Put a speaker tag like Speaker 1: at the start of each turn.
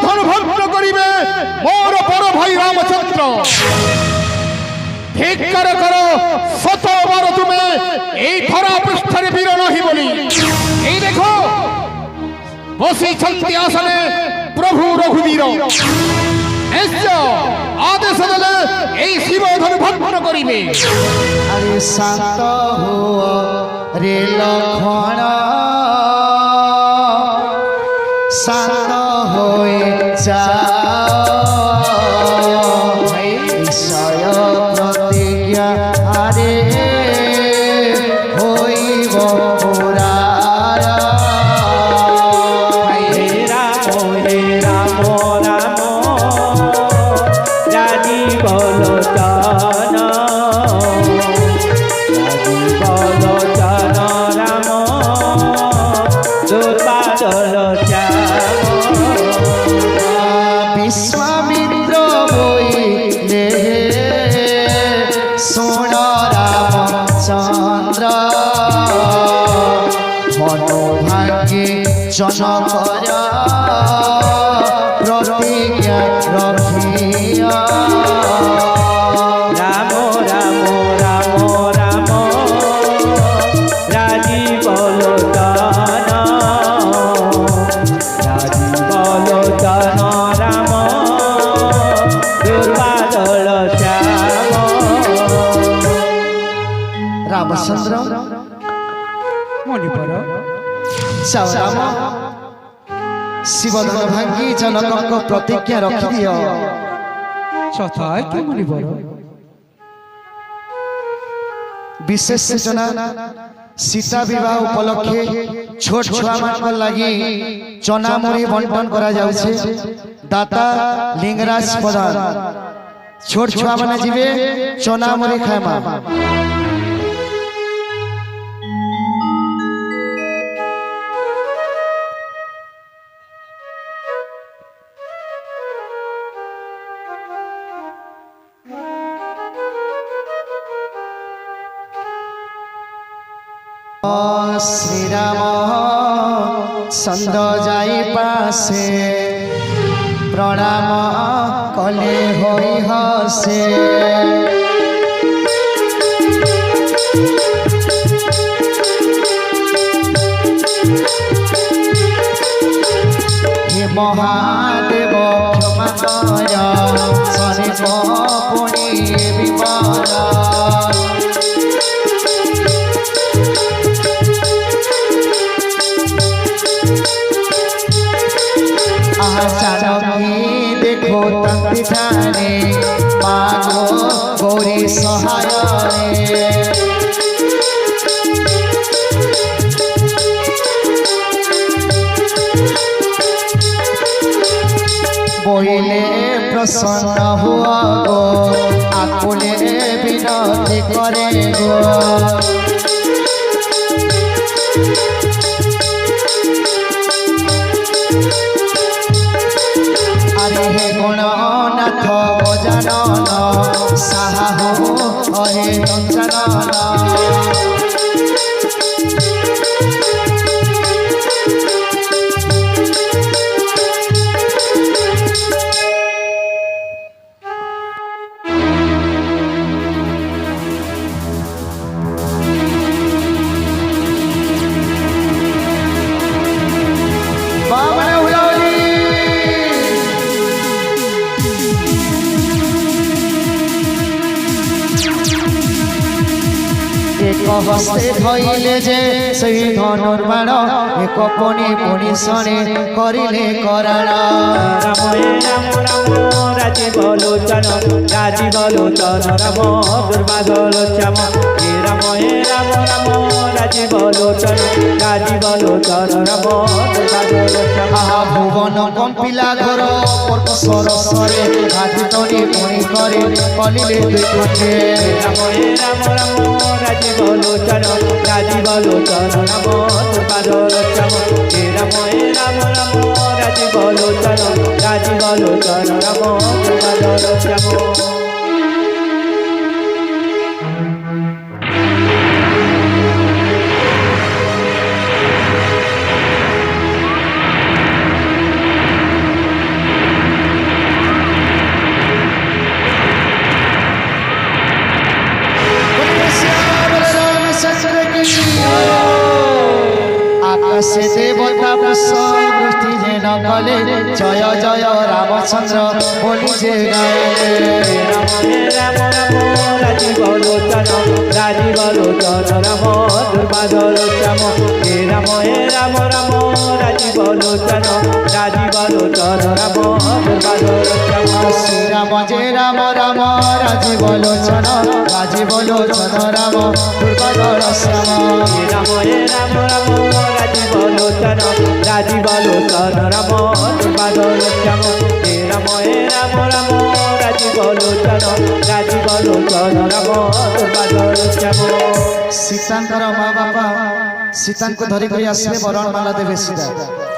Speaker 1: ধনভদ্র করিবে মোর বড় ভাই রামচন্দ্র। ধিক্কার কর, শতবার তুমি এই ধরা পৃষ্ঠের বীর নহি বলি। এই দেখো বসিছন্তি আসনে প্রভু রঘুবীর। আদেশ দেলে এই শিব ধনভদ্র করিবে।
Speaker 2: আরে শান্ত হুও রে লক্ষণ, শান্ত হয়ে যাও। ঈশ্বর প্রতিজ্ঞা আরে হইব পুরা।
Speaker 3: হে রাম রাম রাজি বলোচন, রাজি বলোচন রাম দুর্বাদল
Speaker 2: বিশ্বামিত্র বইলে শোণ রামচন্দ্র, মনোভাগ্যে জনকর প্রতিজ্ঞা রখিয়া।
Speaker 3: রাম রাম রাম রাম রাজি বলোচন, রাজি বলোচন রাম দুর্বাদল
Speaker 2: রামচন্দ্র
Speaker 1: মণিপর
Speaker 2: রাম শিবধন ভাঙ্গি জনকଙ୍କ ପ୍ରତିଜ୍ଞା ରଖିଦିଅ।
Speaker 1: সথায় কি মণিপর
Speaker 2: বিশেষ সূচনা সীতা বিবাহ উপলক্ষে ছোট ছুয়াମାନଙ୍କ লাগি চনামুড়ি বଣ୍ଟନ କରାଯାଉଛି। দাতা লিঙ্গরাজ প্রধান ছোট ছুয়া মানে ଯିବେ চনামুড়ি ଖାଇମା। শ্রীরাম ছন্দ যাই পাশে প্রণাম কলে হই হসে। হে মহাদেব ক্ষমা কর, শনি পুনি বিপদ। জানকী দেখো তন্তি ধানে, মাগো গৌরী সহায়। বইলে প্রসন্ন হুয়া গো, আকুলে বিনতি করে গো। আরে হে গণনাথ গজানন, সাহু হরে নন্দনন। হস্তে ধইলে যে সেই ধনুর্বাণ, এক পণি পুনি শনে করিলে করাণ।
Speaker 3: রাম রাম রাম রাজি বলোচন, রাজি বলোচন রাম দুর্বাদল রাম। হে রাম রাম রাজি বলোচন, রাজি বলোচন রাম দুর্বাদল
Speaker 2: আহা ভুবন কম্পিলা ঘর সরসরে, আদি তনি পুনি করে কলিলে দুই খণ্ডে।
Speaker 3: রাম রাম রাজি বলোচন, রাজি বলোচন রাম দুর্বাদল রাম। হে রাম রাম রাজি বলোচন, রাজি বলোচন রাম দুর্বাদল রাম।
Speaker 2: জয় জয় রামচন্দ্র বলি যে গাইলে
Speaker 3: রাম রাম রাজীব লোচন রাজীব লোচন রাম দুর্বাদল শ্যাম হে রাম রাম রাজীব লোচন রাজীব লোচন রাম দুর্বাদল শ্যাম
Speaker 2: শ্রীরাম যে রাম রাম রাজীব লোচন রাজীব লোচন রাম দুর্বাদল শ্যাম
Speaker 3: রাম রাম রাজীব লোচন রাজীব লোচন রাম দুর্বাদল শ্যাম হে রাম রাম রাজীব লোচন রাজীব লোচন রাম দুর্বাদল শ্যাম
Speaker 2: সীতাঙ্কর মা বাপা সীতাଙ୍କୁ ଧରିକରି ଆସିବେ ବରଣ ମାଲା ଦେବେ ସୀତା